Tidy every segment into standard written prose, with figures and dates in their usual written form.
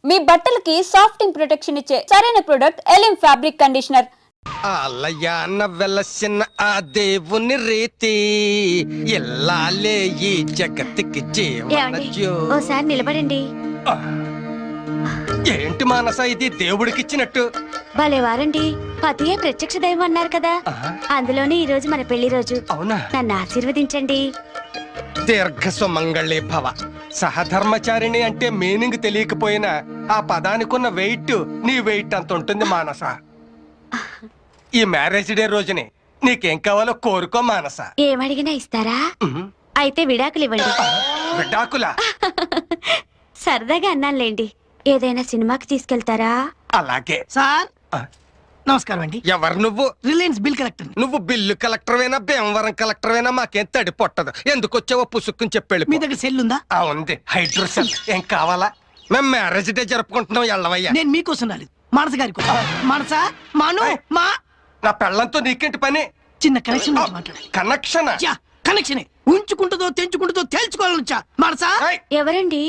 మీ బట్టలకి సాఫ్టింగ్ ప్రొటెక్షన్ ఇచ్చే సరైన ప్రొడక్ట్ ఎలిమ్ ఫ్యాబ్రిక్ కండిషనర్. ఆలయాన వెలసిన ఆ దేవుని రీతి ఎల్లాలే ఈ జగత్తుకి జీవన ఓసారి నిలబడండి. ఏంటి మానస ఇది దేవుడికిచ్చినట్టు? భలే వారండి, పతియే ప్రత్యక్ష దైవం అన్నారు కదా, అందులోనే ఈ రోజు మన పెళ్లి రోజు. అవునా? నన్ను ఆశీర్వదించండి. దీర్ఘ సుమంగళి భవ. సహధర్మచారిణి అంటే మీనింగ్ తెలియకపోయినా ఆ పదానికున్న వెయిట్ నీ వెయిట్ అంత ఉంటుంది మానస. ఈ మ్యారేజ్ డే రోజుని నీకేం కావాలో కోరుకో మానస. ఏమడిగినా ఇస్తారా? అయితే విడాకులు ఇవ్వండి. విడాకులా? సరదాగా అన్నానులేండి. ఏదైనా సినిమాకి తీసుకెళ్తారా? అలాగే సార్. నమస్కారం అండి. ఎవరు నువ్వు? Reliance bill collector. నువ్వు బిల్లు కలెక్టర్ అయినా భీమవరం కలెక్టర్ అయినా మాకేం తడి పొట్టదు. ఎందుకు వచ్చావో పుసుక్కుని చెప్పాడు. మీ దగ్గర సెల్ ఉందా? ఉంది, హైడ్రోసెల్. ఏం కావాలా? మేము మ్యారేజ్ డే జరుపుకుంటున్నాం. ఎల్లవయ్యా, నేను మీకోసం రాలేదు, మానస గారి కోసం. మానస, మాను, మా నా పెళ్ళంతో నీకేంటి పని? చిన్న కనెక్షన్ మాట్లాడాలి. కనెక్షన్? కనెక్షన్ ఉంచుకుంటుందో తెంచుకుంటుందో తేల్చుకోవాలనుచా. మానస. ఎవరండి?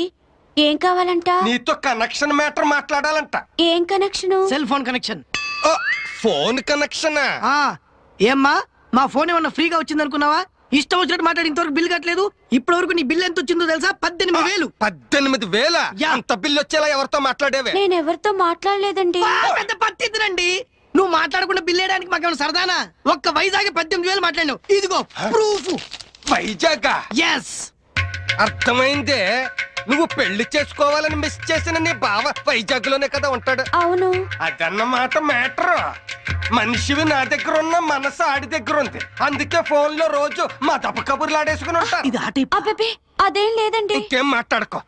ఏం కావాలంట? నీతో కనెక్షన్ మ్యాటర్ మాట్లాడాలంట. ఏం connection? Cell phone connection. Phone connection? ఏమ్మా, మా ఫోన్ ఏమన్నా ఫ్రీగా వచ్చింది అనుకున్నావా? ఇష్టం వచ్చినట్టు మాట్లాడి ఇంతవరకు బిల్ కట్టలేదు. ఇప్పటి వరకు నీ బిల్ ఎంత వచ్చిందో తెలుసా? 18,000. 18,000? అంత బిల్లు వచ్చేలా ఎవరితో మాట్లాడేవే? నేను ఎవరితో మాట్లాడలేదండి. పెద్ద పట్టిద్దురండి. నువ్వు మాట్లాడకుండా బిల్ వేయడానికి మాకేమైనా సరదానా? ఒక్క వైజాగ్ 18,000 మాట్లాడినావు. ఇదిగో ప్రూఫ్. వైజాగ్? ఎస్. అర్థమైందే. నువ్వు పెళ్లి చేసుకోవాలని మిస్ చేసిన నీ బావ వైజాగ్ లోనే కదా ఉంటాడు. అవును. అదన్నమాట మ్యాటర్. మనిషివి నా దగ్గర ఉన్న, మనసు ఆడి దగ్గర ఉంది. అందుకే ఫోన్ లో రోజు మా దప్ప కబుర్లు ఆడేసుకుని ఉంటాను. అబ్బే అదేం లేదండి. ఇంకేం మాట్లాడుకో.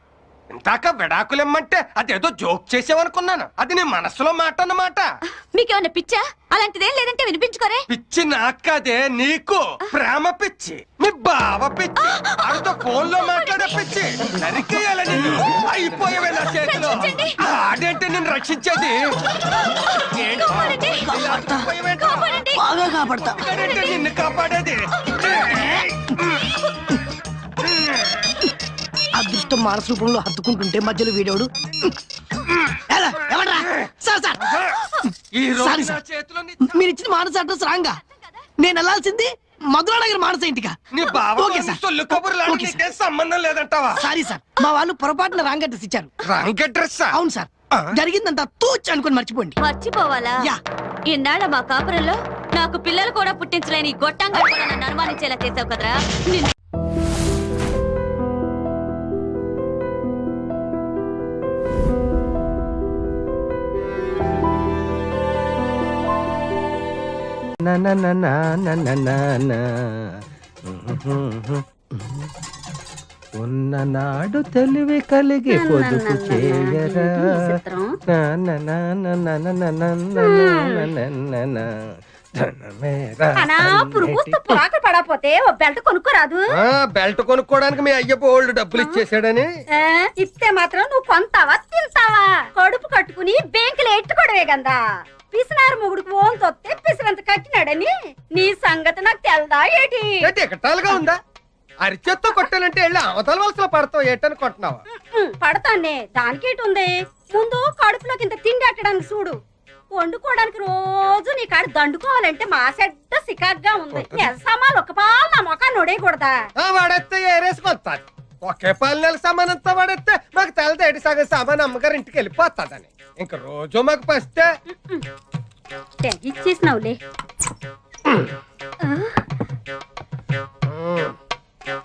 ఇందాక విడాకులమ్మంటే అదేదో జోక్ చేసావనుకున్నాను. అది నీ మనసులో మాట అన్నమాట. మీకేమన్నా పిచ్చా? అలాంటిదేం లేదంటే వినిపించుకోరే. పిచ్చి నాకు కాదే, నీకు. ప్రేమ పిచ్చి, మీ బావ పిచ్చి, ఆడితో ఫోన్ లో మాట్లాడే పిచ్చి. నరికేయాలని అయిపోయావే నా చేతిలో. ఆడేంటే నేను రక్షించేది. బాగా కాపాడతా. నిన్ను కాపాడేది. అదృష్టం మానస రూపంలో హత్తుకుంటుంటే మధ్యలో వీడోడు. మీరు ఇచ్చిన మానస అడ్రస్ రాంగా. నేను వెళ్ళాల్సింది మధురానగర్ మానస ఇంటికా? సంబంధం లేదంటావా? సారీ సార్, మా వాళ్ళు పొరపాటున రాంగ్ అడ్రస్ ఇచ్చారు. Wrong address? అవును సార్. జరిగిందంతా తూచ్ అనుకుని మర్చిపోండి. మర్చిపోవాలా? ఇన్నాళ్ళ మా కాపురంలో నాకు పిల్లలు కూడా పుట్టించలేని గొట్టంగా కూడా నన్ను అనుమానించేలా చేసావు కదరా. ఉన్ననాడు తెలివి కలిగి పొదుపు చేయరా. పడపోతే ఓ బెల్ట్ కొనుక్కోరాదు? బెల్ట్ కొనుక్కోడానికి మీ అయ్య బోల్డ్ డబ్బులు ఇచ్చేసాడని. ఇస్తే మాత్రం నువ్వు కొంటావా తింటావా? కడుపు కట్టుకుని బ్యాంకులో ఎట్టుకోవడమే కదా. పిసినారు మొగుడుకు ఓన్ తొత్తే పిసినంత కట్టినాడని నీ సంగతి నాకు తెల్దా ఏటి? ఎకటాలుగా ఉందా? అరిచేత్తో కొట్టాలంటే వెళ్ళి అవతల వలసలో పడతావు ఏటనుకుంటున్నావా? పడతానే, దానికేటి ఉంది. ముందు కడుపులోకి ఇంత తిండి అట్టడానికి చూడు. వండుకోవడానికి రోజు నీ కాడ దండుకోవాలంటే మా సెడ్డ సికాగ్గా ఉంది. సామాన్లు ఒక పాలు నా మొఖాన్ని నొడేయకూడదా? వాడేస్తే ఏరేసుకొస్తాది. ఒకే పాలు నెల సామానంతా వాడేస్తే మాకు తెలదేటి సగం సామాన్ అమ్మగారు ఇంటికి వెళ్ళిపోతాదని. ఇంక రోజు మాకు పస్తే ఇచ్చేసినావులే.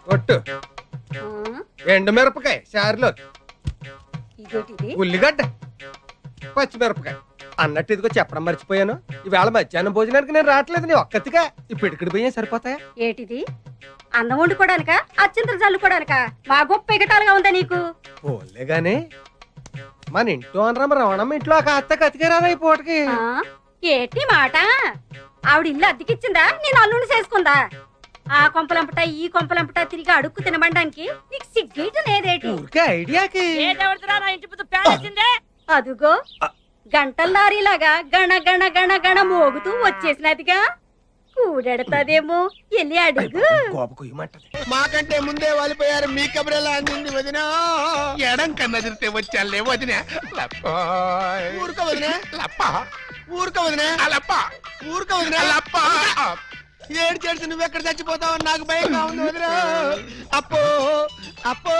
కొట్టు. ఎండు మిరపకాయ చారులో, ఉల్లిగడ్డ, పచ్చిమిరపకాయ. అన్నట్టు ఇదిగో చెప్పడం మర్చిపోయాను. ఈవేళ మధ్యాహ్నం భోజనానికి నేను రావట్లేదు. నీ ఒక్కతిగా ఇప్పుడు ఇక్కడ పోయే సరిపోతాయా? ఏటిది? అన్నం వండుకోవడానికా అచ్చింతలు చల్లుకోవడానికా? మా గొప్ప ఎగటాలుగా ఉందా నీకు? పోలే గాని మన ఇంట్లో అనరమ్మ రవణమ్మ ఇంట్లో ఒక అత్త కతికేరాదా ఈ పూటకి? ఏటి మాట? ఆవిడ ఇల్లు అద్దెకిచ్చిందా? నేను అల్లుని చేసుకుందా? ఆ కొంపలంపట ఈ కొంపలంపట తిరిగి అడుక్కు తినబడడానికి నీకు సిగ్గేట లేదేటి? ఐడియాకి అదుగో గంటల లారీలాగా గణ గణ గణ గణ మోగుతూ వచ్చేసినదిగా. ఊడెడతాదేమో వెళ్ళి అడుగు. కోప కుయ్యమంటది. మాకంటే ముందే వాలిపోయారు మీ కబురెలా అందింది వదినా ఎడం కన్నదిరితే వచ్చాలే వదినా ఊరుక వదినా ఊరుక వదినా ఊరుక వదినా ఏడ్చేడ్చి నువ్వెక్కడ చచ్చిపోతావు నాకు భయంగా ఉంది వదినా అప్పో అప్పో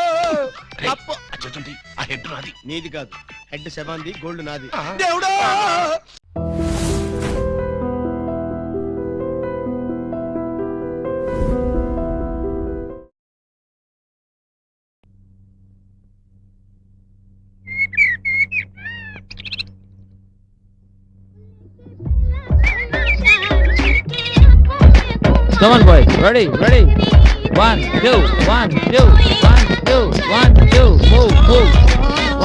అప్పో ఆ హెడ్ నాది. నీది కాదు హెడ్ శవాంది గోల్డ్ నాది దేవుడా Come on, boys. Ready, ready. 1, 2, 1, 2, 1, 2, 1, 2. Move, move.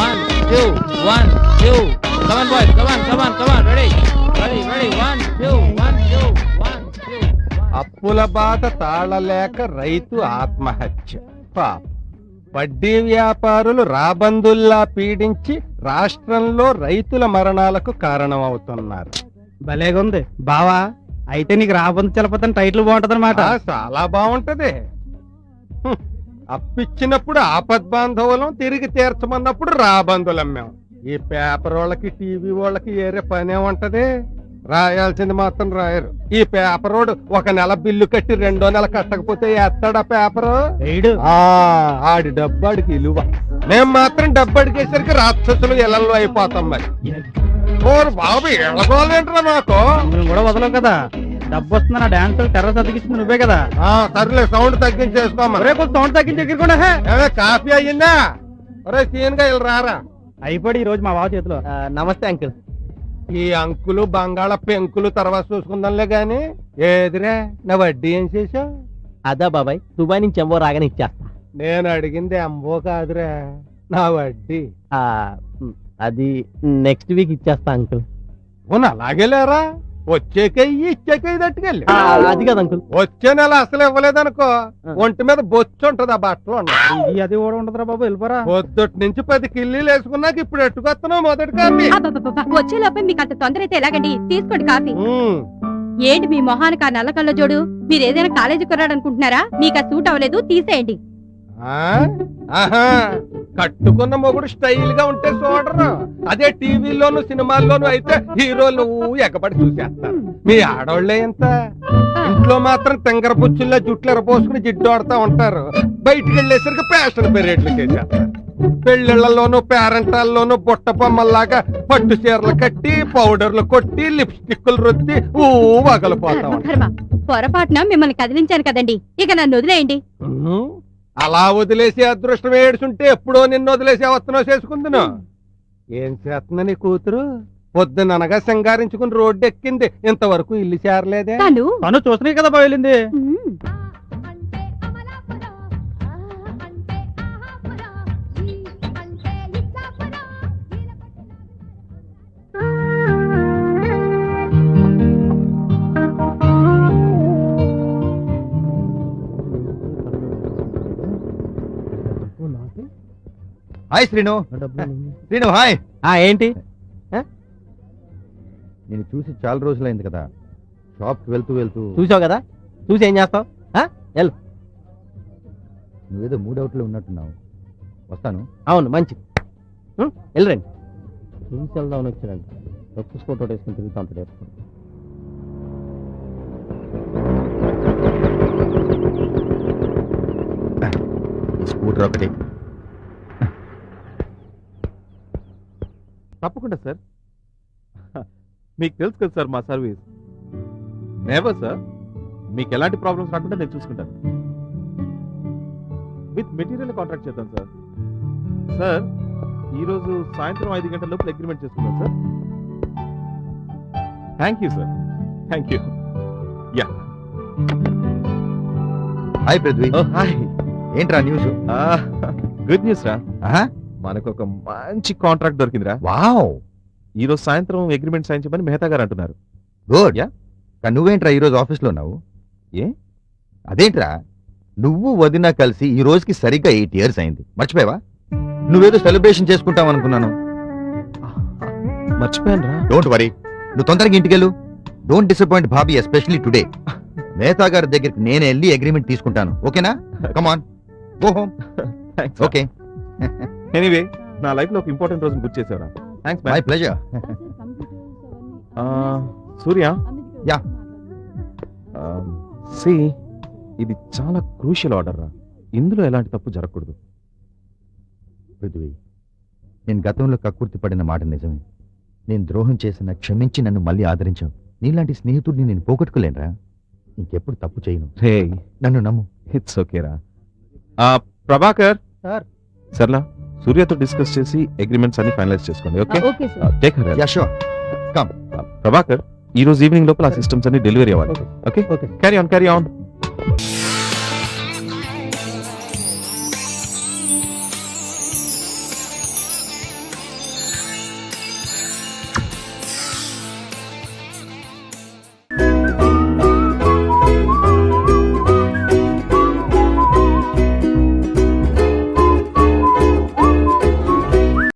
1, 2, 1, 2. Come on, boys. Come on, come on, come on. Ready, ready, ready. 1, 2, 1, 2, 1, 2. అప్పుల బాధ తాళలేక రైతు ఆత్మహత్య. పాప వడ్డీ వ్యాపారులు రాబందుల్లా పీడించి రాష్ట్రంలో రైతుల మరణాలకు కారణమవుతున్నారు. భలేగుంది బావా. అయితే నీకు రాబందు చలపతని టైటిల్ బాగుంటది అనమాట. చాలా బాగుంటది. అప్పిచ్చినప్పుడు ఆపద్బాంధవులం, తిరిగి తీర్చమన్నప్పుడు రాబందులం. మేము ఈ పేపర్ వాళ్ళకి టీవీ వాళ్ళకి ఏరే పనే ఉంటది. రాయాల్సింది మాత్రం రాయరు. ఈ పేపర్ వాడు ఒక నెల బిల్లు కట్టి 2వ నెల కట్టకపోతే ఎత్తాడా పేపరు? ఆడి డబ్బాడికి విలువ. మేము మాత్రం డబ్బడికేసరికి రాక్షసులు ఇళ్లలో అయిపోతాం. మరి ఓరు బాబు ఎడగోలేంట్రా మాకు. కూడా వదలవు కదా. డబ్బు వస్తున్నా డాన్స్ టెర్రస్ అతికిస్తుంది నువ్వే కదా. సర్లే సౌండ్ తగ్గించేసుకోమా. రేపు సౌండ్ తగ్గించి ఎగిరికుండా కాఫీ అయ్యిందా? ఒరే సీన్ గా ఇలా రారా. అయిపోయి ఈ రోజు మా బావ చేతిలో. నమస్తే అంకుల్. ఈ అంకులు బంగాళ పెంకులు తర్వాత చూసుకుందాంలే గాని ఏదిరా నా వడ్డీ ఏం చేసావు? అదా బాబాయ్ దుబాయ్ నుంచి ఎంబో రాగానే ఇచ్చేస్తా. నేను అడిగింది ఎంబో కాదురా, నా వడ్డీ. అది నెక్స్ట్ వీక్ ఇచ్చేస్తా అంకుల్. అలాగే లేరా, వచ్చేకే ఇచ్చేకే తట్టుకెళ్ళి. అది కదా అంకుల్. వచ్చే నెల అసలు ఇవ్వలేదనుకో ఒంటి మీద బొచ్చు ఉంటది. ఆ బట్టలు అది కూడా ఉంటదిరా బాబు, వెళ్ళిపోరా. పొద్దుటి నుంచి 10 కిల్లీలు వేసుకున్నాక ఇప్పుడు ఎట్టుకొస్తున్నావు మొదటి కాఫీ. వచ్చేలోపే మీకు అంత తొందర అయితే ఎలాగండి? తీసుకోండి కాఫీ. ఉమ్. ఏంటి మీ మొహానికి ఆ నల్ల కళ్ళ జోడు? మీరు ఏదైనా కాలేజీ కొన్నాడు అనుకుంటున్నారా? మీకు ఆ సూట్ అవ్వలేదు, తీసేయండి. ఆహా, కట్టుకున్న మొగుడు స్టైల్ గా ఉంటే చూడరు. అదే టీవీలోను సినిమాల్లోను అయితే హీరోలు ఎగబడి చూసేస్తారు. మీ ఆడోళ్లే ఎంత, ఇంట్లో మాత్రం తెంగర పుచ్చుల్లో జుట్లు ఎరపోసుకుని జిడ్డు ఆడుతా ఉంటారు. బయటికి వెళ్ళేసరికి ఫ్యాషన్ పీరియడ్లు చేసేస్తారు. పెళ్లిళ్లలోను పేరెంటాల్లోను బుట్ట బొమ్మల్లాగా పట్టు చీరలు కట్టి పౌడర్లు కొట్టి లిప్స్టిక్లు రుద్ది వగలిపోతా ఉంటారు. పొరపాటున మిమ్మల్ని కదిలించాను కదండి, ఇక నన్ను వదిలేయండి. అలా వదిలేసి అదృష్టం ఏడుచుంటే ఎప్పుడో నిన్ను వదిలేసి అవత్తనో చేసుకుందును. ఏం చేస్తున్నా నీ కూతురు? పొద్దుననగా సింగారించుకుని రోడ్డు ఎక్కింది, ఇంతవరకు ఇల్లు చేరలేదే. తను చూసినా కదా బాగా వెళ్ళింది. హాయ్ శ్రీను. శ్రీను హాయ్. ఏంటి నేను చూసి చాలా రోజులైంది కదా, షాప్ కి వెళ్తూ వెళ్తూ చూసావు కదా, చూసి ఏం చేస్తావు? నువ్వేదో మూడవుట్లో ఉన్నట్టున్నావు. వస్తాను. అవును మంచిది, వెళ్ళరండి. చూసి వెళ్దామని వచ్చాడంట. సక్సెస్ ఫోటో వేసుకుని తిరుగుతా ఉంటాడు ఎప్పుడు. స్కూటర్ ఒకటి. తప్పకుండా సార్. మీకు తెలుసు కదా సార్ మా సర్వీస్. నెవర్ సార్, మీకు ఎలాంటి ప్రాబ్లమ్స్ రాకుండా నేను చూసుకుంటాను. విత్ మెటీరియల్ కాంట్రాక్ట్ చేద్దాం సార్. సార్ ఈరోజు సాయంత్రం 5 గంటల లోపల అగ్రిమెంట్ చేసుకుందాం sir. Thank you sir, thank you. Yeah hi Prithvi. Hi. ఏంట్రా న్యూస్? గుడ్ న్యూస్ రా. మనకు ఒక మంచి కాంట్రాక్ట్ దొరికిందిరా. వావ్. ఈ రోజు సాయంత్రం అగ్రిమెంట్ సైన్ చేయమని మెహతా గారు అంటున్నారు. గుడ్. యా. కానీ నువ్వేంట్రా ఈ రోజు ఆఫీస్ లో ఉన్నావు? ఏ? అదేంట్రా, నువ్వు వదిన కలిసి ఈ రోజుకి సరిగ్గా 8 years అయింది. మర్చిపోయావా? నువ్వేదో సెలబ్రేషన్ చేసుకుంటావు అనుకున్నాను. మర్చిపోయాను రా. డోంట్ వరీ, నువ్వు తొందరగా ఇంటికెళ్ళు. Don't disappoint bhabhi, especially today. Mehta గారి దగ్గరికి నేనే వెళ్ళి అగ్రిమెంట్ తీసుకుంటాను. ఓకేనా? Come on go home. Thanks. Okay, anyway నా లైఫ్ లో ఒక ఇంపార్టెంట్ రోజు గుర్తు చేసావురా. Thanks my pleasure. Surya, yeah. See, ఇది చాలా క్రూషియల్ ఆర్డర్ రా. ఇందులో ఎలాంటి తప్పు జరగకూడదు. పృథ్వీ, నేను గతంలో కక్కుర్తి పడిన మాట నిజమే. నేను ద్రోహం చేసిన క్షమించి నన్ను మళ్ళీ ఆదరించావు. నీలాంటి స్నేహితుడిని నేను పోగొట్టుకోలేనురా. ఇంకెప్పుడు తప్పు చేయను. రే, నన్ను నమ్ము. ఇట్స్ ఓకేరా. ప్రభాకర్ సార్. సర్లా, సూర్యతో డిస్కస్ చేసి అగ్రిమెంట్స్ అన్ని ఫైనలైజ్ చేసుకోండి. Okay, okay sir. Take care. Yeah sure. Come. Prabhakar, ఈ రోజు ఈవినింగ్ లోపల ఆ సిస్టమ్స్ అన్ని డెలివరీ అవ్వాలి. Okay, okay. Carry on, carry on.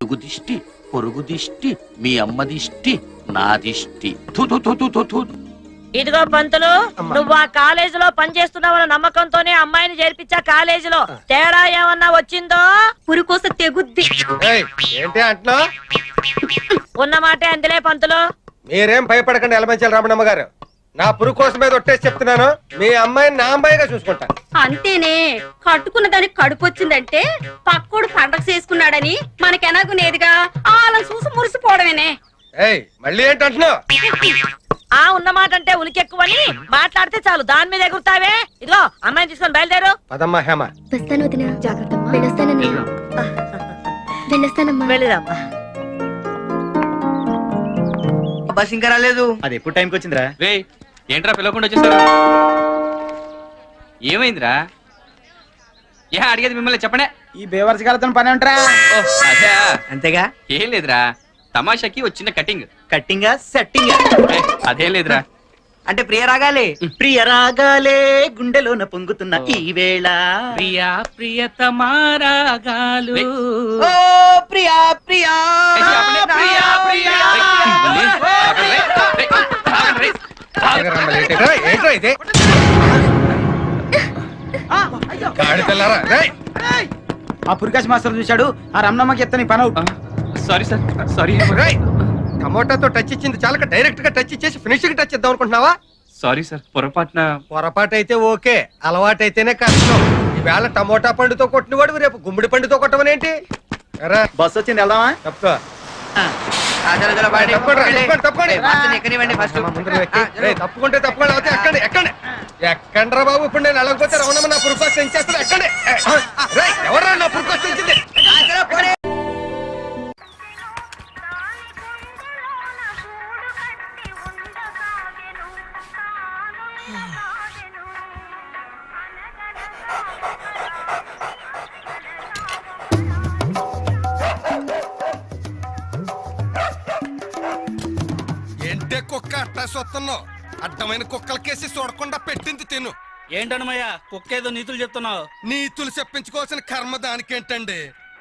పొరుగు దిష్టి, పొరుగు దిష్టి, మీ అమ్మ దిష్టి, నా దిష్టి. థు థు థు థు థు థు. ఇదిగో పంతులు, నువ్వు ఆ కాలేజీలో పనిచేస్తున్నావన్న నమ్మకంతోనే అమ్మాయిని చేర్పించా కాలేజీలో. తేడా ఏమన్నా వచ్చిందో పురుకోస తెగుద్ది. ఏంటి అంటున్నా? ఉన్నమాటే అందులే పంతులు. మీరేం భయపడకండి ఎలమంచాలి రమణమ్మ గారు. నా పురుగు కోసం మీద ఒట్టేసి చెప్తున్నాను, మీ అమ్మాయిని నా అమ్మాయిగా చూసుకుంటా. అంతేనే, కట్టుకున్న దానికి కడుపు వచ్చిందంటే పక్కోడు పండగ చేసుకున్నాడని మనకెనగునేదిగా వాళ్ళని చూసి మురిసిపోవడమేనే. మళ్ళీ ఏంటంటున్నావు? ఆ ఉన్నమాట అంటే ఉలికెక్కువని మాట్లాడితే చాలు దాని మీద ఎగురుతావే. ఇదిగో అమ్మాయిని తీసుకొని బయలుదేరు. పదమ్మా హేమ. వస్తాను వదినా. జాగ్రత్త. వెళ్ళొస్తానమ్మా. వెళ్ళిరామ్మా. బస్ ఇంకా రాలేదు. అది ఎప్పుడు టైంకి వచ్చిందిరా? రే, ఏంట్రా పిలవకుండా వచ్చేసారు? ఏమైందిరా? ఏ అడిగేది మిమ్మల్ని చెప్పనే. ఈ బేవర్స్ గారితో పని ఉంటారా? అదే, అంతేగా. ఏం లేదురా, తమాషాకి వచ్చిన కటింగ్. కట్టింగా సెట్టింగా? అదేం లేదురా. అంటే ప్రియ రాగాలే గుండెలోన పొంగుతున్న ఈ వేళ. ప్రియా ప్రియతమారాగాలు. ఓ ప్రియా ప్రియా ప్రియా ప్రియా. ఏంట్రా ఇదే? గాడి పిల్లరా, రేయ్. ఆ పురికాశ్ మాస్టర్ చూశాడు. ఆ రమణమ్మకి ఎత్తని పని అవుట్. Sorry sir, sorry. రేయ్, టమోటాతో టచ్ ఇచ్చింది చాలక డైరెక్ట్ గా టచ్ ఇచ్చేసి ఫినిషింగ్ టచ్ ఇద్దాం అనుకుంటున్నావా? సారీ సార్, పొరపాటున. పొరపాటు అయితే ఓకే, అలవాటైతేనే కష్టం. ఈవేళ టమోటా పండుతో కొట్టినవాడు రేపు గుమ్మడి పండుతో కొట్టమనేంటి? బస్ వచ్చింది, వెళ్దామా? తప్పుకో. తప్పుకుంటే తప్పుకోండి, అవుతే ఎక్కండి ఎక్కండి ఎక్కండి రా బాబు. ఇప్పుడు నేను వెళ్ళకపోతే రమణమ్మ నా పురుకోసం పెంచేస్తాను. ఎక్కండి. ఎవరా నా పురుకోసం పెంచింది? ఏంటే కుక్క అట్టా సొత్తున్నావు? అడ్డమైన కుక్కలకేసి చూడకుండా పెట్టింది తిను. ఏంటన్నమయ్యా, కుక్కేదో నీతులు చెప్తున్నావు? నీతులు చెప్పించుకోవాల్సిన కర్మ దానికేంటండి?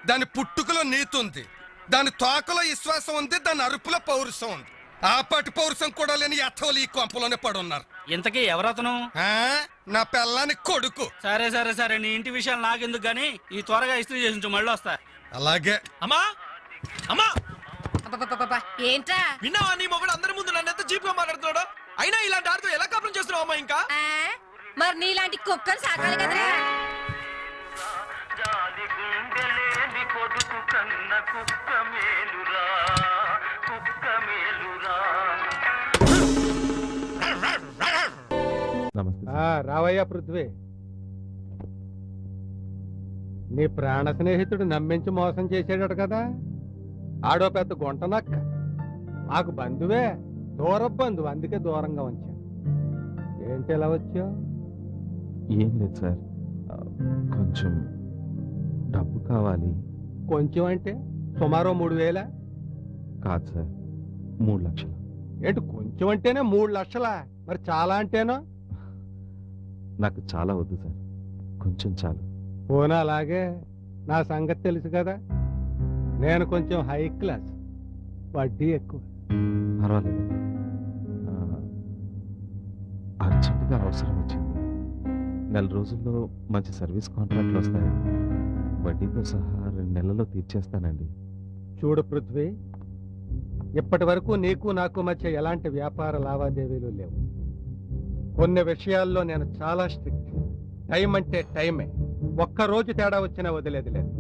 దాని పుట్టుకలో నీతి ఉంది, దాని తోకలో విశ్వాసం ఉంది, దాని అరుపులో పౌరుషం ఉంది. ఆ పాటి పౌరుషం కూడా లేని యథోలు ఈ కొంపలోనే పడున్నారు. ఇంతకీ ఎవరతను? నా పిల్లాని కొడుకు. సరే సరే సరే, నీ ఇంటి విషయాలు నాకెందుకు గానీ ఈ త్వరగా ఇస్త్రీ చేసి మళ్ళీ వస్తా. అలాగే. అమ్మా అమ్మా, ఏంట్రా విన్నావా? నీ మొగుడు అందరి ముందు నన్ను ఎంత చీప్ గా మాట్లాడుతున్నాడు. అయినా ఇలాంటి ఆడితో ఎలా కాపురం చేస్తున్నావు అమ్మా? ఇంకా మరి నీలాంటి కుక్కలు సాకాలి కదరా. రావయ్యా పృథ్వీ. నీ ప్రాణ స్నేహితుడు నమ్మించి మోసం చేసాడట కదా. ఆడో పెద్ద గుంట నక్క. మాకు బంధువే, దూర బంధువు, అందుకే దూరంగా ఉంచాను. ఏంటి ఎలా వచ్చావు? ఏం లేదు సార్, కొంచెం డబ్బు కావాలి. కొంచెం అంటే సుమారు 3,000? కాదు సార్, 3 లక్షలు. ఏంటి కొంచెం అంటేనే 3 లక్షలా? మరి చాలా అంటేనో? నాకు చాలా వద్దు సార్, కొంచెం చాలు. పోనా అలాగే. నా సంగతి తెలుసు కదా, నేను కొంచెం హై క్లాస్, వడ్డీ ఎక్కువ. పర్వాలేదు. అర్జెంట్ అర్జెంటుగా అవసరం వచ్చింది. నెల రోజుల్లో మంచి సర్వీస్ కాంట్రాక్ట్లు వస్తాయి. వడ్డీతో సహా 2 నెలల్లో తీర్చేస్తానండి. చూడు పృథ్వీ, ఇప్పటి వరకు నీకు నాకు మధ్య ఎలాంటి వ్యాపార లావాదేవీలు లేవు. కొన్ని విషయాల్లో నేను చాలా స్ట్రిక్ట్. టైం అంటే టైమే. ఒక్కరోజు తేడా వచ్చినా వదిలేది లేదు.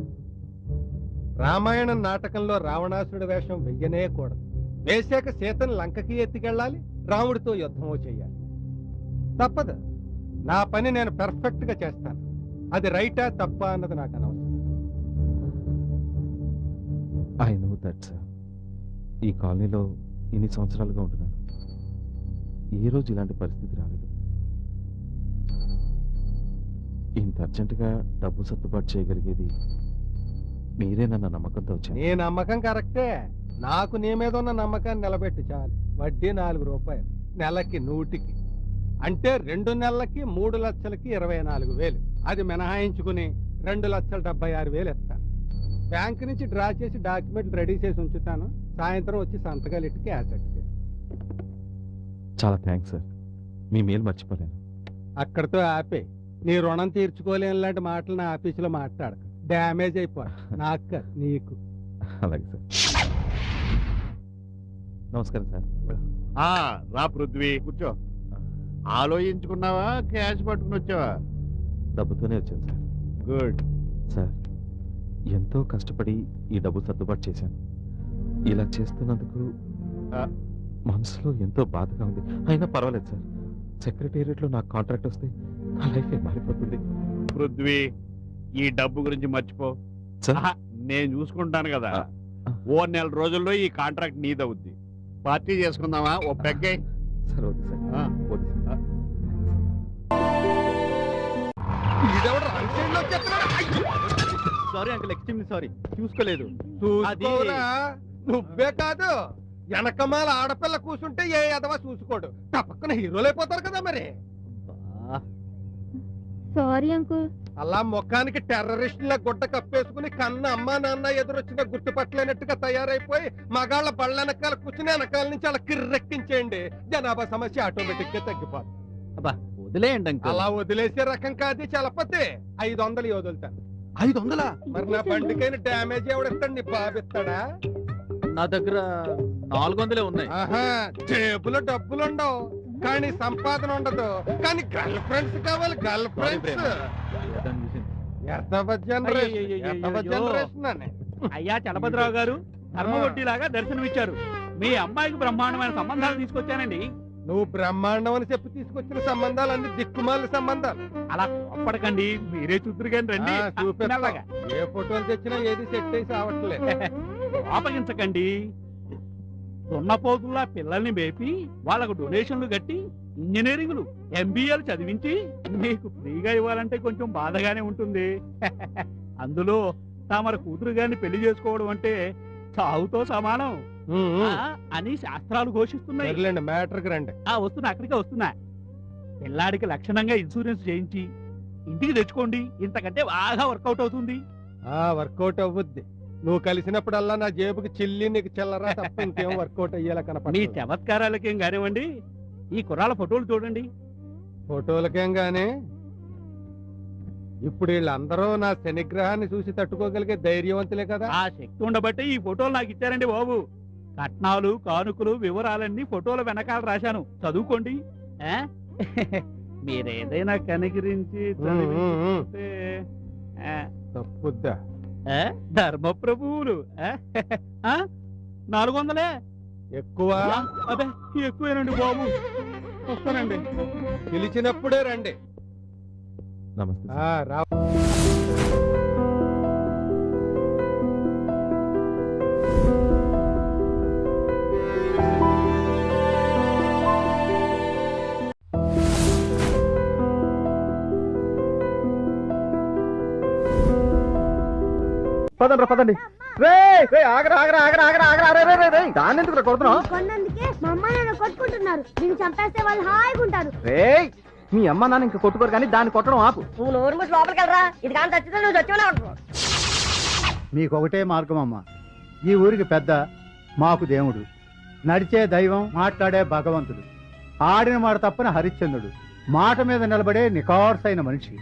రామాయణం నాటకంలో రావణాసురుడి వేషం వెయ్యనే కూడదు. వేసాక సీతను లంకకి ఎత్తుకెళ్ళాలి, రాముడితో యుద్ధమో చెయ్యాలి. తప్పదు. నా పని నేను పెర్ఫెక్ట్ గా చేస్తాను. అది రైటా తప్పా అన్నది నాకు అనవసరం. I know that sir. ఈ కాలనీలో ఇన్ని సంవత్సరాలుగా ఉంటున్నాను. ఏ రోజు ఇలాంటి పరిస్థితి రాలేదు. ఇంత అర్జెంటుగా డబ్బు సర్దుబాటు చేయగలిగేది మీరేనన్న నమ్మకంతో వచ్చాను. నీ నమ్మకం కరెక్టే. నాకు నీ మీద ఉన్న నమ్మకాన్ని నిలబెట్టి చాలు. వడ్డీ 4 రూపాయలు, నెలకి 100కి. అంటే 2 నెలలకి 3 లక్షలకి 24,000. అది మినహాయించుకుని 2,76,000 ఇస్తాను. బ్యాంక్ నుంచి డ్రా చేసి డాక్యుమెంట్లు రెడీ చేసి ఉంచుతాను. సాయంత్రం వచ్చి సంతకాలు ఇట్టుకి యాసెట్కి. చాలా థ్యాంక్స్ సార్. మీ మేలు మర్చిపోలేను. అక్కడితో ఆపే. నీ రుణం తీర్చుకోలేని లాంటి మాటలు నా ఆఫీసులో మాట్లాడక. డ్యామేజ్ అయిపోయి నాకు కాదు, నీకు. అలాగే సార్. నమస్కారం సార్. రా పృథ్వీ, కూర్చో. ఆలోచించుకున్నావా, క్యాష్ పట్టుకుని వచ్చావా? డబ్బుతోనే వచ్చాను సార్. గుడ్. సార్, ఎంతో కష్టపడి ఈ డబ్బు సర్దుబాటు చేశాను. ఇలా చేస్తున్నందుకు మనసులో ఎంతో బాధగా ఉంది. అయినా పర్వాలేదు సార్. సెక్రటేరియట్లో నాకు కాంట్రాక్ట్ వస్తే నా లైఫ్ మారిపోతుంది. పృథ్వీ, ఈ డబ్బు గురించి మర్చిపో. నేను చూసుకుంటాను కదా. ఓ 1 నెల రోజుల్లో ఈ కాంట్రాక్ట్ నీదవుద్ది. పార్టీ చేసుకుందామా? ఓ పెగ్గే. సార్ వద్దు సార్, వద్దు sir. Sorry uncle, extremely sorry. చూసుకోలేదు. చూసుకోరా? నువ్వే కాదు, వెనకమాల ఆడపిల్ల కూర్చుంటే ఏ ఎదవా చూసుకోడు. తప్పకుండా హీరోలైపోతారు కదా మరి. Sorry uncle. అలా ముఖానికి టెర్రరిస్టుల గుడ్డ కప్పేసుకుని కన్న అమ్మా నాన్న ఎదురొచ్చిన గుర్తుపట్టలేనట్టుగా తయారైపోయి మగాళ్ళ బళ్ళ వెనకాల కూర్చుని వెనకాల నుంచి అలా కిర్రెక్కించేయండి. జనాభా సమస్య ఆటోమేటిక్ గా తగ్గిపోతుంది. వదిలేయండి అంకుల్. అలా వదిలేసే రకం కాదు చలపతి. 500 వదులుతాను. 500? మరి నా బండికైనా డ్యామేజ్ ఎవడిస్తాడు? నీ బాబిస్తాడా? నా దగ్గర 400 ఉన్నాయి. ఆహా, జేబులో డబ్బులుండవు కానీ సంపాదన ఉండదు. కానీ గర్ల్ ఫ్రెండ్స్ కావాలి. Girl friends. అయ్యా చలపతిరావు గారు, ధర్మవడ్డీలాగా దర్శనమిచ్చారు. మీ అమ్మాయికి బ్రహ్మాండమైన సంబంధాలు తీసుకొచ్చానండి. నువ్వు బ్రహ్మాండం అని చెప్పి తీసుకొచ్చిన సంబంధాలు అన్ని దిక్కుమాల సంబంధాలు. అలా కోప్పడకండి, మీరే చూద్దరు కానీ రండి. చూపిస్తాగా. ఏ ఫోటోలు తెచ్చినా ఏది సెట్ అయి సావట్లేదు. కోపగించకండి. దున్నపోతుల్లా పిల్లల్ని మేపి వాళ్ళకు డొనేషన్లు కట్టి ఇంజనీరింగ్లు MBAలు చదివించి మీకు ఫ్రీగా ఇవ్వాలంటే కొంచెం బాధగానే ఉంటుంది. అందులో తమర కూతురు గారిని పెళ్లి చేసుకోవడం అంటే చావుతో సమానం అని శాస్త్రాలు ఘోషిస్తున్నాయి. మ్యాటర్కి రండి. వస్తున్నా, అక్కడికే వస్తున్నా. పిల్లాడికి లక్షణంగా ఇన్సూరెన్స్ చేయించి ఇంటికి తెచ్చుకోండి. ఇంతకంటే బాగా వర్కౌట్ అవుతుంది. వర్కౌట్ అవ్వుద్ది. నువ్వు కలిసినప్పుడల్లా నా జేబుకి చిల్లి నీకు చిల్లరా తప్ప ఇంకేం వర్కౌట్ అయ్యేలా మీ కనపడి. చమత్కారాలకేం కానివ్వండి, ఈ కుర్రాళ్ళ ఫోటోలు చూడండి. ఫోటోలకేం గానీ ఇప్పుడు వీళ్ళందరూ నా శనిగ్రహాన్ని చూసి తట్టుకోగలిగే ధైర్యవంతులే కదా. ఆ శక్తి ఉండబట్టే ఈ ఫోటోలు నాకు ఇచ్చారండి బాబు. కట్నాలు, కానుకలు వివరాలన్నీ ఫోటోల వెనకాల రాశాను, చదువుకోండి. మీరేదైనా కనికరించి చదివించితే, తప్పుద్దా? ధర్మప్రభువులు 400 ఎక్కువ? అదే ఎక్కువేనండి బాబు. వస్తానండి. పిలిచినప్పుడే రండి. నమస్తే. రా. పదండి. దాన్ని ఎందుకు కొడుతున్నావు? కొన్నందుకే మా అమ్మ నాన్న కొట్టుకుంటున్నారు. దీన్ని చంపేస్తే వాళ్ళు హాయిగా ఉంటారు. మీ అమ్మ నాన్న ఇంకా కొట్టుకోరు కానీ దాన్ని కొట్టడం ఆపు. నువ్వు నోరు మూసి లోపలికి వెళ్ళరా. ఇది కానీ చచ్చితే నువ్వు చచ్చిపోయినా ఉంటావు. మీకొకటే మార్గం అమ్మా. ఈ ఊరికి పెద్ద, మాకు దేవుడు. నడిచే దైవం, మాట్లాడే భగవంతుడు. ఆడిన మాట తప్పని హరిశ్చంద్రుడు. మాట మీద నిలబడే నికార్సైన మనిషి.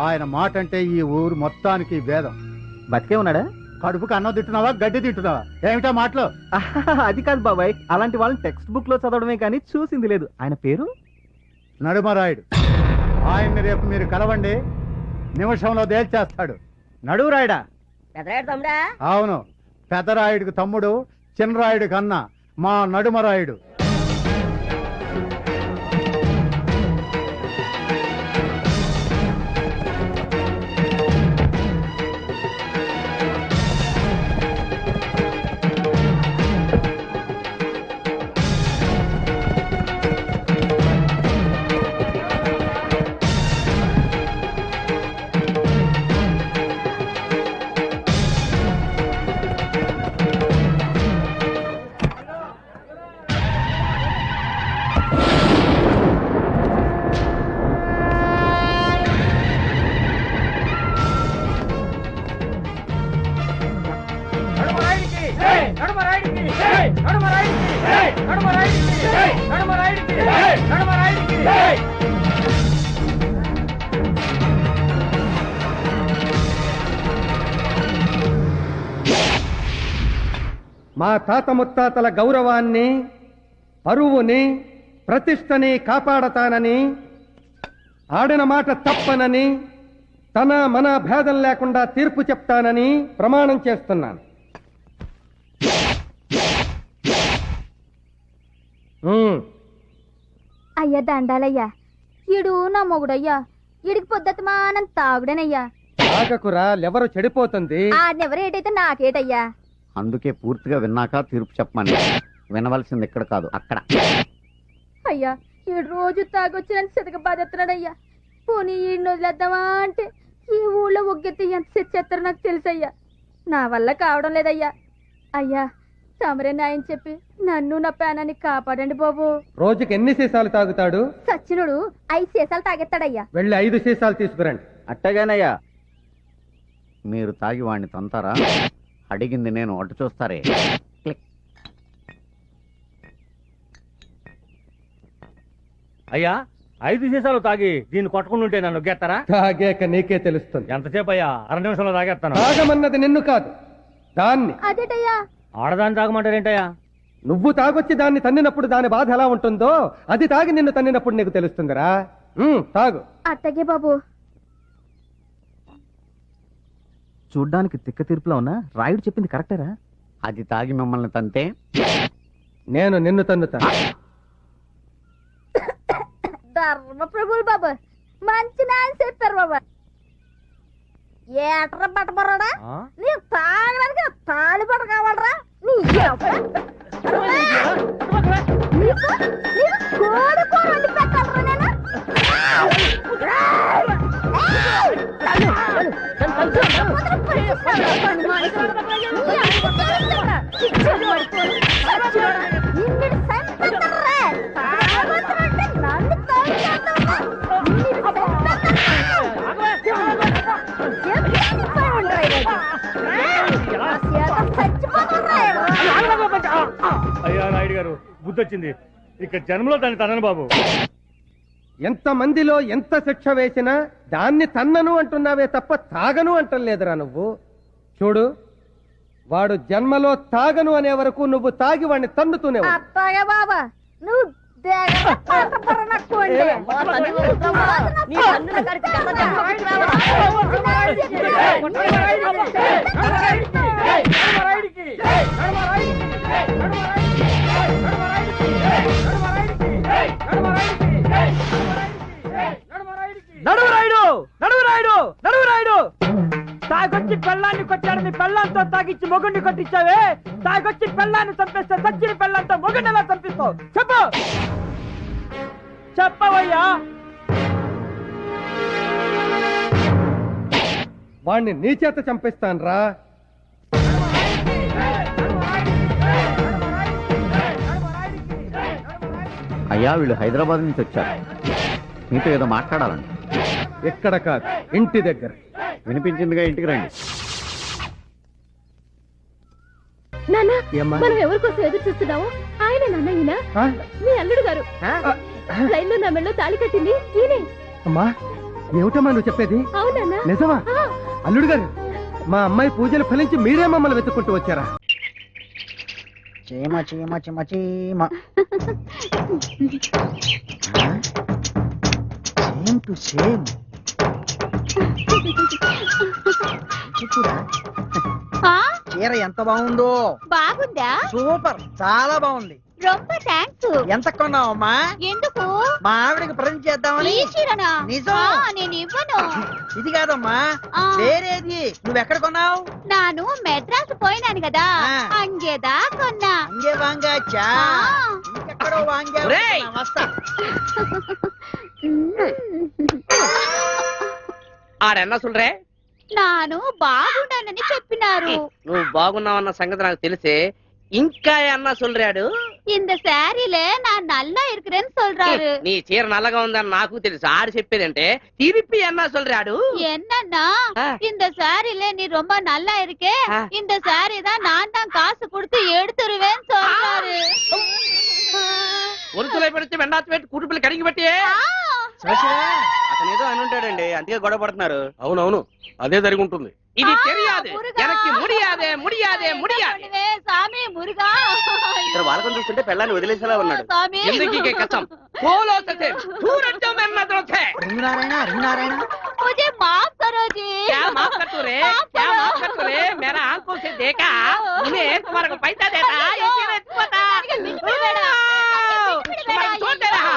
ఆయన మాట అంటే ఈ ఊరు మొత్తానికి వేదం. బతికే ఉన్నాడా? కడుపుకి అన్నం తింటున్నావా, గడ్డి తింటున్నావా? ఏమిటా మాటలు? అది కాదు బాబాయ్, అలాంటి వాళ్ళని టెక్స్ట్ బుక్ లో చదవడమే కానీ చూసింది లేదు. ఆయన పేరు నడుమరాయుడు. ఆయన్ని రేపు మీరు కలవండి, నిమిషంలో తేల్చేస్తాడు. నడువురాయడా? పెద్దరాయుడు తమ్ముడా? అవును, పెద్దరాయుడికి తమ్ముడు, చిన్నరాయుడికి అన్న, మా నడుమరాయుడు. మా తాత ముత్తాతల గౌరవాన్ని, పరువుని, ప్రతిష్టని కాపాడతానని, ఆడిన మాట తప్పనని, తన మన భేదం లేకుండా తీర్పు చెప్తానని ప్రమాణం చేస్తున్నాను. అయ్యా దండాలయ్యా, ఈడు నా మొగుడయ్యా, ఈడికి పొద్దుత మానం తాగుడేనయ్యా. ఆగకురా, లెవరు చెడిపోతుంది. ఆడెవరేటైతే నాకేటయ్యా. అందుకే పూర్తిగా విన్నాక తీర్పు చెప్పమని. వినవలసింది ఇక్కడ కాదు, అక్కడ. అయ్యా, ఈడు రోజు తాగొచ్చి నన్ను సితక బాధెత్తున్నాడయ్యా. పోనీ ఈడిని వదిలేద్దామా అంటే ఈ ఊళ్ళో ఒగ్గెత్తి ఎంత చెచ్చేస్తారో నాకు తెలుసయ్యా. నా వల్ల కావడం లేదయ్యా. అయ్యా, తమరే న్యాయం చెప్పి నన్ను నా ప్రాణాన్ని కాపాడండి బాబు. రోజుకి ఎన్ని సీసాలు తాగుతాడు? సచ్చినుడు 5 సీసాలు తాగెత్తాడయ్యా. వెళ్ళి 5 సీసాలు తీసుకురండి. అట్టగానయ్యా. మీరు తాగి వాడిని తంతారా? అడిగింది నేను, అటు చూస్తారే. అయ్యా, 5 సీసాలు తాగి దీన్ని కొట్టుకుంటుంటే నన్ను గెత్తరా? తాగాక నీకే తెలుస్తుంది. ఎంతసేపు అయ్యా? 2 నిమిషంలో తాగేస్తాను. తాగమన్నది నిన్ను కాదు, దాన్ని. అదేటయ్యా? ఆడదాన్ని తాగమంటారేంటయ్యా? నువ్వు తాగొచ్చి దాన్ని తన్నినప్పుడు దాని బాధ ఎలా ఉంటుందో అది తాగి నిన్ను తన్నినప్పుడు నీకు తెలుస్తుందిరా. తాగు. అట్టగే బాబు. చూడ్డానికి తిక్క తీర్పులో ఉన్నా రాయుడు చెప్పింది కరెక్టేరా? అది తాగి మిమ్మల్ని తంతే నేను నిన్ను తన్నుతా. ధర్మ ప్రభులు బాబు, మంచి న్యాయం చెప్పారు బాబు. ఏట్రా పట్టబర్రాడా, నీ తాగడానికి తాళి పట్ట కావాలరా? నీ కోడి కూర వండి పెట్టాలరా నేను? అయ్యా నాయుడు గారు, బుద్ధి వచ్చింది. ఇక జన్మలో దాన్ని తనను బాబు. ఎంత మందిలో ఎంత శిక్ష వేసినా దాన్ని తన్నను అంటున్నావే తప్ప తాగను అంటలేదురా నువ్వు. చూడు, వాడు జన్మలో తాగను అనే వరకు నువ్వు తాగి వాడిని తన్నుతూనే. అత్తగా బాబా, నువ్వు నడువురాయుడు, నడువురాయుడు, నడువురాయుడు! తాగొచ్చి పెళ్ళాన్ని కొట్టాడని పెళ్ళాంతో తాగిచ్చి మొగుడిని కొట్టించావే. తాగొచ్చి పెళ్ళాన్ని చంపేస్తే సచ్చిన పెళ్ళాంతో మొగుడిని ఎలా చంపిస్తావు? చెప్పు, చెప్పవయ్యా. వాణ్ణి నీ చేత చంపిస్తాను రా. అయ్యా, వీళ్ళు హైదరాబాద్ నుంచి వచ్చారు, మీతో ఏదో మాట్లాడాలండి. ఎక్కడ కాదు, ఇంటి దగ్గర. వినిపించిందిగా, ఇంటికి రండి. నాన్న, మనం ఎవరి కోసం ఎదురు చూస్తున్నావు? ఆయన నాన్న, ఈయన మీ అల్లుడు గారు. లైన్లో నా మెళ్ళో తాళి కట్టింది ఈయనే. అమ్మా ఏమిటమ్మా నువ్వు చెప్పేది? అవునన్నా? నిజమా? అల్లుడు గారు మా అమ్మాయి పూజలు ఫలించి మీరే మమ్మల్ని వెతుక్కుంటూ వచ్చారా? చీమ చీమ చీమ చీమ సేమ్ టు సేమ్. చీర ఎంత బాగుందో. బాగుందా? సూపర్, చాలా బాగుంది. రొంబ థాంక్స్. ఎంత కొన్నావమ్మా? ఎందుకు? మా ఆవిడకి ప్రజెంట్ చేద్దామని. ఈ చీరనా? నిజం. నేను ఇవ్వను. ఇది కాదమ్మా, వేరేది. నువ్వెక్కడ కొన్నావు? నాను మెడ్రాస్ పోయినాను కదా, అంగేదా కొన్నా. అంగే వాంగాచ్చా? ఇంకెక్కడో వాంగా. వస్తా. ఆడన్నా సుల్రే, నాను బాగున్నానని చెప్పినారు. నువ్వు బాగున్నావన్న సంగతి నాకు తెలిసే. ఇంకా అన్నా சொல்றாడు, இந்த சாரில நான் நல்லா இருக்கிறேன்னு சொல்றாரு. నీ చీర నల్లగా ఉందని నాకు తెలుసు. ఆడు చెప్పేదంటే తిరిపి అన్నా சொல்றாడు. என்னன்னா இந்த சாரில நீ ரொம்ப நல்லா இருக்கே, இந்த சாரி தான் நான் தான் காசு கொடுத்து எடுத்துருவேன்னு சொல்றாரு. ఒరుతులై పెడితే వెండాతి పెట్టి కుటుంబలు కడిగి పెట్టి అతను ఏదో అని ఉంటాడండి, అందుకే గొడవ పడుతున్నారు. అవునవును, అదే జరిగి ఉంటుంది. ఇది తెలియాదే, ఎనక్కి ముడియాదే ముడియాదే ముడియాదే. సామి మురుగా. ఇక్కడ వాళ్ళకం చూస్తుంటే పెళ్ళాన్ని వదిలేసేలా ఉన్నాడు. जिंदगी कसम बोलो सचे सूरज जो मैं नजरों से। రింగు నారాయణ मुझे माफ करो जी. क्या माफ कर तू रे, क्या माफ कर तू रे? मेरा आंखों से देखा, मैं तुम्हारे को पैसा देता, इसीलिए तू बता। तुम्हारे छोड़ दे रहा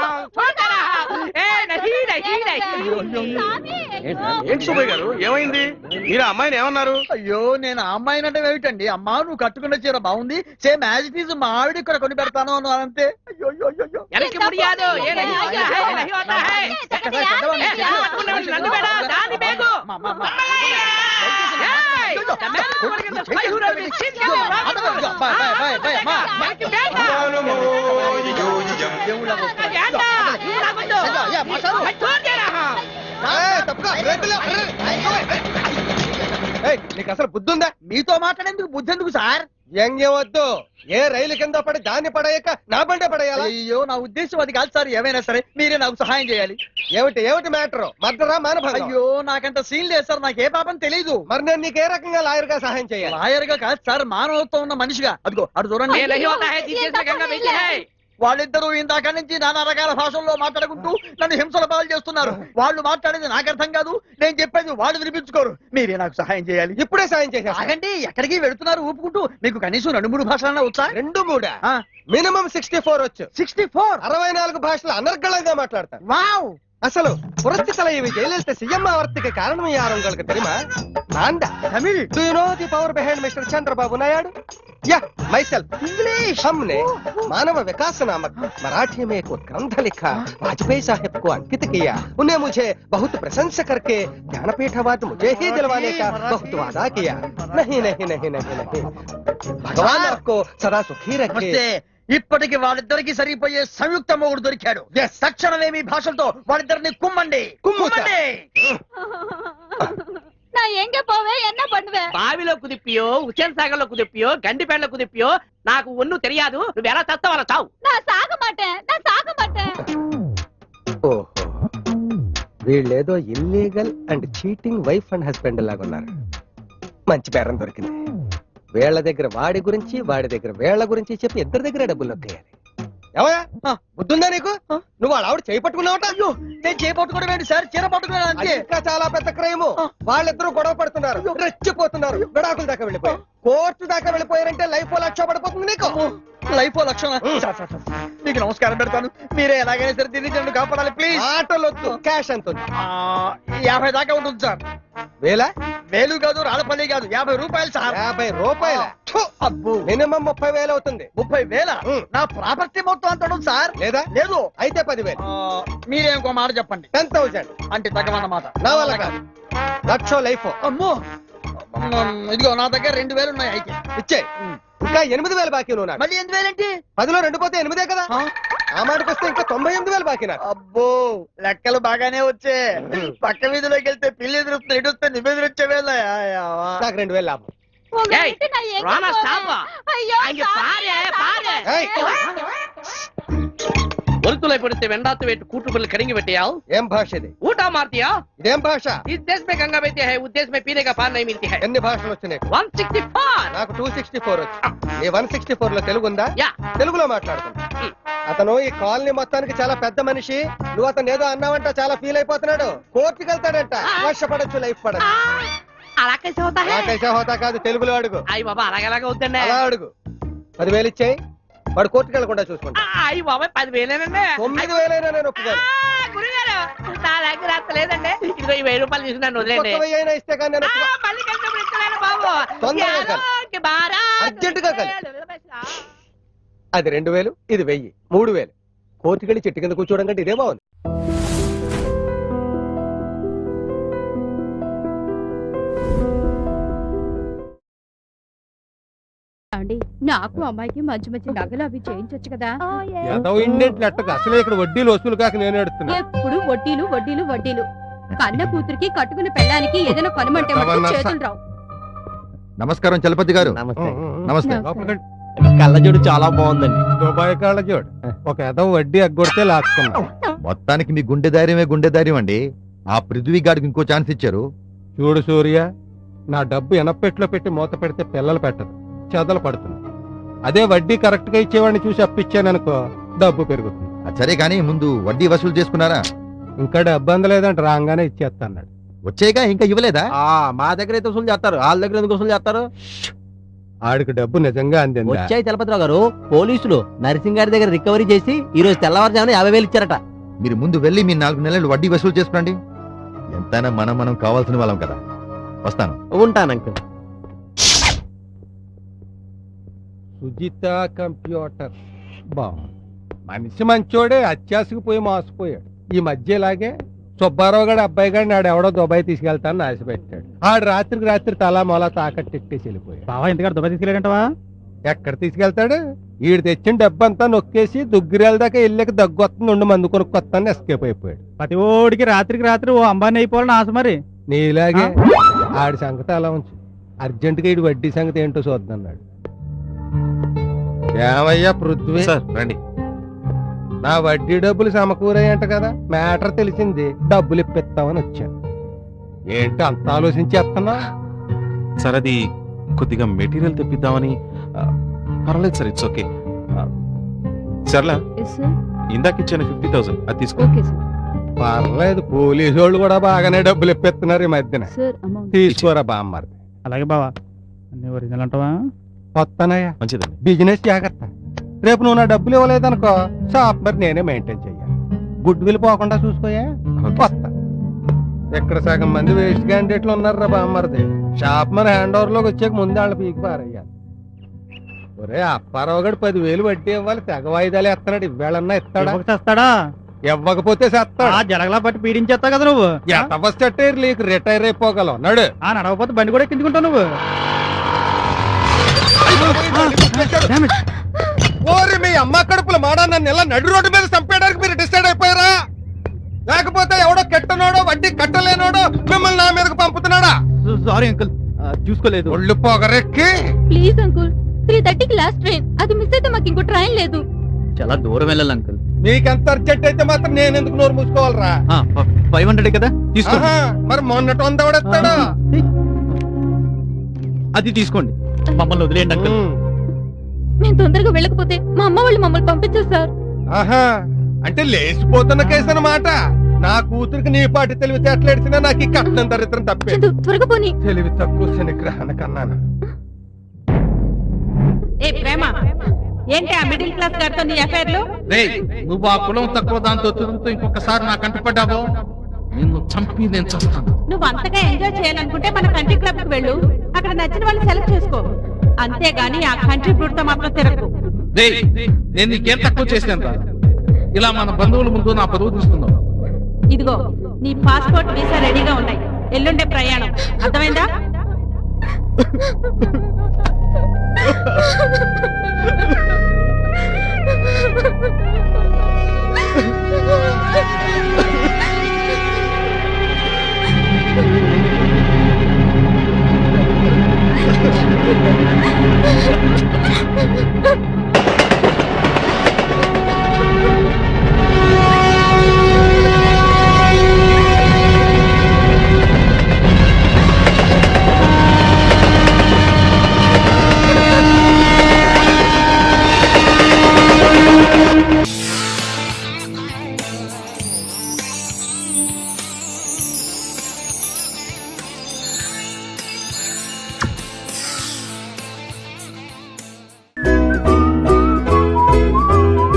हूँ। ए नहीं नहीं नहीं। ఏంటి సుబ్బయ్య గారు, ఏమైంది? మీరు అమ్మాయిని ఏమన్నారు? అయ్యో, నేను ఆ అమ్మాయిని అంటే ఏమిటండి? అమ్మా, నువ్వు కట్టుకున్న చీర బాగుంది, సేమ్ యాజ్ ఇట్ ఈజ్ మా ఆవిడ ఇక్కడ కొని పెడతాను అన్నారు అంతే. అయ్యో అయ్యో అయ్యో. ఎనక్కి ముడియాదో, ఏ नहीं होता है, नहीं होता है। నన్ను బేడా దాని బేగు నీకు అసలు బుద్ధి ఉందా? మీతో మాట్లాడేందుకు బుద్ధి ఎందుకు సార్? ఎంగేవద్దు. ఏ రైలు కింద పడి దాన్ని పడేయక నా బండే పడేయాలి? అయ్యో, నా ఉద్దేశం అది కాదు సార్. ఏమైనా సరే మీరే నాకు సహాయం చేయాలి. ఏమిటి మ్యాటర్? మర్డరా మానభంగం? అయ్యో, నాకంత సీన్ లేదు సార్, నాకు ఏ పాపం తెలీదు. మరి నేను నీకు ఏ రకంగా లాయర్ గా సహాయం చేయాలి? లాయర్ గా కాదు సార్, మానవత్వం ఉన్న మనిషిగా. అదిగో అటు చూడండి. వాళ్ళిద్దరూ ఇందాక నుంచి నానా రకాల భాషల్లో మాట్లాడుకుంటూ నన్ను హింసల పాలు చేస్తున్నారు. వాళ్ళు మాట్లాడేది నాకు అర్థం కాదు, నేను చెప్పేది వాళ్ళు వినిపించుకోరు. మీరే నాకు సహాయం చేయాలి. ఇప్పుడే సాయం చేసా. ఆగండి, ఎక్కడికి వెళుతున్నారు ఊపుకుంటూ? మీకు కనీసం 2-3 భాషలన్నా వచ్చా? 2-3 మినిమం 64 వచ్చు. 64? 64 భాషలు అనర్గళంగా మాట్లాడతారు. వావ్! అసలు పురస్తి தலைவி ஜெயலலிதா சிஎம் ஆவறதுக்கு காரணம் யார் உங்களுக்கு தெரியுமா? நான் தான். Tamil. Do you know the power behind Mr. Chandrababu Naidu? Yeah, myself. English. हमने मानव विकास नामक मराठी में एक ग्रंथ लिखा, वाजपेयी साहब को अंकित किया. उन्हें मुझे बहुत प्रशंसा करके ज्ञानपीठ अवार्ड मुझे ही दिलवाने का बहुत वादा किया. नहीं नहीं नहीं नहीं नहीं. भगवान आपको सदा सुखी रखे. ఇప్పటికి వాళ్ళిద్దరికి సరిపోయే సంయుక్త మొగుడు దొరికాడు. తక్షణమే మీ భాషలతో వాళ్ళిద్దరిని కుమ్మండి. நான் எங்க போவேன், என்ன பண்ணுவேன்? బావిలో కుదిప్పియో, ఉచెన్ సాగర్లో కుదిప్పియో, గండిపేటలో కుదిప్పియో నాకు ఒన్ను తెలియదు. నువ్వు ఎలా చస్తావు అలా చావు. நான் சாக மாட்டேன். ఓహో, వీళ్ళేదో illegal and cheating wife and husband లాగా ఉన్నారు. మంచి బేరం దొరికింది. వీళ్ళ దగ్గర వాడి గురించి, వాడి దగ్గర వీళ్ళ గురించి చెప్పి ఇద్దరి దగ్గర డబ్బులు నొక్కేయాలి. ఏమయ్యా, బుద్ధుందా నీకు? నువ్వు వాళ్ళ ఆవిడ చేయి పట్టుకున్నావట? అయ్యో, నేను చేయి పట్టుకోవడం ఏంటి సార్? చీర పట్టుకున్నాను అంతే. ఇంకా చాలా పెద్ద క్రైమ్. వాళ్ళిద్దరూ గొడవ పడుతున్నారు, రెచ్చిపోతున్నారు, విడాకుల దాకా వెళ్ళిపోయారు, కోర్టు దాకా వెళ్ళిపోయారంటే లైఫ్ లక్ష పడిపోతుంది నీకు. లైఫ్ లక్షణ. మీకు నమస్కారం పెడతాను. మీరే ఎలాగైనా సరే దీన్ని నన్ను కాపాడాలి ప్లీజ్. ఆటోలొద్దు, క్యాష్ ఎంత ఉంది? 50 దాకా ఉంటుంది సార్. వేలు కాదు, రాళ్ళపల్లి కాదు, 50 రూపాయలు సార్. 50 రూపాయల? అబ్బో, మినిమం 30,000 అవుతుంది. 30,000? నా ప్రాపర్టీ మొత్తం అంత ఉంటుంది సార్. లేదా? లేదు. అయితే 10,000. మీరే ఇంకో మాట చెప్పండి. 10,000 అంటే తగ్గమన్నమాట. నా వల్ల కాదు. లక్ష లైఫ్. అమ్మో, ఇదిగో నా దగ్గర 2,000 ఉన్నాయి. అయితే ఇచ్చే. ఇంకా 8,000 బాకీ నువ్వు నాకు. మళ్ళీ 8,000 ఏంటి? 10లో 2 పోతే 8 కదా. ఆ మాటకు వస్తే ఇంకా 98,000 బాకీ నాకు. అబ్బో, లెక్కలు బాగానే వచ్చే. పక్క వీధిలోకి వెళ్తే పిల్లి ఎదురుస్తుంది, ఎటు వస్తే నువ్వు ఎదురొచ్చే వేళ నాకు 2,000 లాభం. రానా స్టాప్. ஐயோ, அங்க பாரு பாரு. ఏయ్, ஒரு కొలుతులై పడితే వెండాத்து పెట్టి కూట్లు బిల్లు కడిగి పెట్టావు ఏం భాష ఇది? ఊట మారుతీయా ఇదేం భాష? इस देश में गंगा बहती है उस देश में पीने का पानी नहीं मिलती है ఎన్ని భాషలు వచ్చినాయి? 164 నాకు 264 వచ్చు. ఈ 164 లో తెలుగు ఉందా? యా తెలుగులో మాట్లాడుతున్నా. అతను ఈ కాలనీ మొత్తానికి చాలా పెద్ద మనిషి. నువ్వు అతను ఏదో అన్నావంట, చాలా ఫీల్ అయిపోతున్నాడు. కోర్టుకి వెళ్తాడంట. వర్షపడచ్చు, లైఫ్ పడచ్చు. అలా कैसे होता है నాకైతే హోతా కాదు, తెలుగులో అడుగు. అయ్యి బాబా అలాగలాగా వద్దండి అలా అడుగు. 10,000 ఇచ్చాయి, వాడు కోర్టుకి వెళ్లకుండా చూసుకుంటా. అయ్యి బాబాయ్ 10,000 9,000 నేను ఒప్పుకోను. గురుగారు నా దగ్గర అంత లేదండి ఇదిగో ఈ 1000 రూపాయలు తీసుకున్నాను వదిలేండి ఒక్క 1000 అయినా ఇస్తే కానీ నేను ఒప్పుకోను. మళ్ళీ కలిసినప్పుడు ఇస్తున్నాను బాబు తొందరగా కలు. యాదోకి బారా. అర్జెంటుగా కలు. అది 2,000, ఇది 1000, 3,000. కోర్టుకి వెళ్ళి చెట్టు కింద కూర్చోవడం కంటే ఇదే బాగుంది. అండి నాకు అమ్మాయికి మంచి మంచి నగలు అవి చేయించొచ్చు కదా. ఏదో ఇండెంట్ లెట్టకు అసలే ఇక్కడ వడ్డీలు వసూలు కాక నేను ఎడుతున్నా. ఎప్పుడు వడ్డీలు వడ్డీలు వడ్డీలు. కన్న కూతురికి కట్టుకున్న పెళ్ళానికి ఏదైనా కొనమంటే మటుకు చేతులు రావు. నమస్కారం చలపతి గారు. నమస్తే. కళ్ళజోడు చాలా బాగుందండి. దుబాయ్ కళ్ళజోడు. ఒక ఏదో వడ్డీ ఎగ్గొడితే లాక్కున్నా. మొత్తానికి మీ గుండె ధైర్యం అండి. ఆ పృథ్వీ గారికి ఇంకో ఛాన్స్ ఇచ్చారు. చూడు సూర్య, నా డబ్బు ఎనపెట్లో పెట్టి మూత పెడితే పిల్లలు పెట్టదు, చెదలు పడుతుంది. అదే వడ్డీ కరెక్ట్ గా ఇచ్చేవాడిని చూసి అప్పిచ్చాననుకో, డబ్బు పెరుగుతుంది. సరే కానీ ముందు వడ్డీ వసూలు చేసుకున్నారా? ఇంకా డబ్బు అందలేదంట, రాగానే ఇచ్చేస్తా అన్నాడు. వచ్చేగా ఇంకా ఇవ్వలేదా? మా దగ్గర అయితే వసూలు చేస్తారు, వాళ్ళ దగ్గర ఎందుకు వసూలు చేస్తారు? ఆడికి డబ్బు నిజంగా అందింది. వచ్చాయి చలపతిరావు గారు. పోలీసులు నరసింగ్ గారి దగ్గర రికవరీ చేసి ఈ రోజు తెల్లవారుజామున 50,000 ఇచ్చారట. మీరు ముందు వెళ్ళి మీ 4 నెలలు వడ్డీ వసూలు చేసుకోండి. ఎంతైనా మనం కావాల్సిన వాళ్ళం కదా. వస్తాను. ఉంటాను అంకుల్. సుజిత కంప్యూటర్ బాగుంది. మనిషి మంచోడే, అత్యాసకు పోయి మోసపోయాడు. ఈ మధ్య ఇలాగే సుబ్బారావు గారి అబ్బాయి గారిని నాడు ఎవడో దుబాయ్ తీసుకెళ్తానని ఆశ పెట్టాడు. ఆడు రాత్రికి రాత్రి తలా మొలా తాకట్టెట్టేసి వెళ్ళిపోయాడు. బావా ఇంతగాడు దుబాయ్ తీసుకెళ్ళాడంటవా? ఎక్కడ తీసుకెళ్తాడు? ఈడు తెచ్చిన డబ్బంతా నొక్కేసి దుగ్గిరాల దాకా వెళ్ళాక దగ్గొస్తుంది, 2 మంది కొనుక్కొస్తాను ఎస్కేప్ అయిపోయాడు. ప్రతి ఓడికి రాత్రికి రాత్రి ఓ అంబానీ అయిపోవాలని ఆశ మరి. నీలాగే ఆడి సంగతి అలా ఉంచు. అర్జెంటుగా ఈడు వడ్డీ సంగతి ఏంటో చూద్దన్నాడు. ఏమయ్యా పృథ్వీ, రండి. నా వడ్డీ డబ్బులు సమకూరాయంట కదా, మ్యాటర్ తెలిసింది. డబ్బులు ఇప్పిస్తామని వచ్చాను. ఏంటి అంత ఆలోచించేస్తున్నా? సార్ అది కొద్దిగా మెటీరియల్ తెప్పిద్దామని. పర్వాలేదు సార్, ఇట్స్ ఓకే. సర్లా ఇందాక ఇచ్చాను 50,000, అది తీసుకో. పర్లేదు, పోలీసు వాళ్ళు కూడా బాగానే డబ్బులు ఇప్పిస్తున్నారు ఈ మధ్యన. తీసుకోరా బామ్మారి. అలాగే బావా, అన్ని ఒరిజినల్ అంటావా? వస్తానయ్యా. మంచిదండి. బిజినెస్ జాగ్రత్త. రేపు నువ్వు నా డబ్బులు ఇవ్వలేదనుకో, షాప్ మరి నేనే మెయింటైన్ చెయ్యాలి. గుడ్ విల్ పోకుండా చూసుకోయా. వస్తా. ఇక్కడ సగం మంది వేస్ట్ క్యాండిడేట్లు ఉన్నారా బామ్మరిది. షాప్ మరి హ్యాండ్ ఓవర్ లోకి వచ్చాక ముందు వాళ్ళ పీకి పారయ్యాలి. ఒరే అప్పారావు గడు 10,000 వడ్డీ ఇవ్వాలి, తెగ వాయిదాలు ఎత్తనాడు. ఇవ్వాలన్నా ఇస్తాడా? ఇవ్వకపోతే చేస్తాడు. జడగలా పట్టి పీడించేస్తా కదా నువ్వు. నీకు రిటైర్ అయిపోగలవు. నడు. నడవపోతే బండి కూడా ఎక్కించుకుంటావు నువ్వు. ఓరి మీ అమ్మ కడుపుల మాడా, నన్ను ఇలా నడు రోడ్డు మీద చంపేయడానికి మీరు డిసైడ్ అయిపోయారా? లేకపోతే ఎవడో కెట్టనోడో వడ్డీ కట్టలేనోడో మిమ్మల్ని నా మీదకి పంపుతున్నాడా? సారీ అంకుల్, చూసుకోలేదు. ఒళ్ళు పొగరెక్కి. ప్లీజ్ అంకుల్, 3:30కి లాస్ట్ ట్రైన్. అది మిస్ అయితే మాకు ఇంకో ట్రైన్ లేదు. చాలా దూరం వెళ్ళాలి అంకుల్. మీకెంత అర్జెంట్ అయితే మాత్రం నేను ఎందుకు నోరు మూసుకోవాలరా? 500 కదా తీసుకో. మరి మొన్నటి 100 ఎవడెత్తాడా? అది తీసుకోండి, మమ్మల్ని వదిలేయండి అంకుల్. మేము తొందరగా వెళ్ళకపోతే మా అమ్మ వాళ్ళు మమ్మల్ని పంపించేస్తారు. ఆహా, అంటే లేచిపోతున్న కేసు అన్నమాట. నా కూతురికి నీ పాటి తెలివితే ఎట్లా ఎడిసినా నాకు ఈ కట్నం దరిద్రం తప్పే. త్వరగా పోనీ. తెలివి తక్కువ శనిగ్రహణ కన్నాను. ఏ ప్రేమ, ఏంటి ఆ మిడిల్ క్లాస్ గారితో నీ అఫైర్లు? నువ్వు ఆ కులం తక్కువ దాంతో ఇంకొకసారి నాకు కంటపడ్డావో నిన్ను చంపి నేను చస్తాను. నువ్వు అంతగా ఎంజాయ్ చేయాలనుకుంటే మన కంట్రీ క్లబ్ కి వెళ్ళు, అక్కడ నచ్చిన వాళ్ళు సెలెక్ట్ చేసుకో. అంతేగాని ఆ కంట్రీ ఫ్రూట్ తో మాత్రం తిరగకు. నేను నీకేం తక్కువ చేశాను రా? ఇలా మన బంధువుల ముందు నా పరువు తీసుకున్నావు. ఇదిగో నీ పాస్పోర్ట్ వీసా రెడీగా ఉన్నాయి, ఎల్లుండే ప్రయాణం. అర్థమైందా?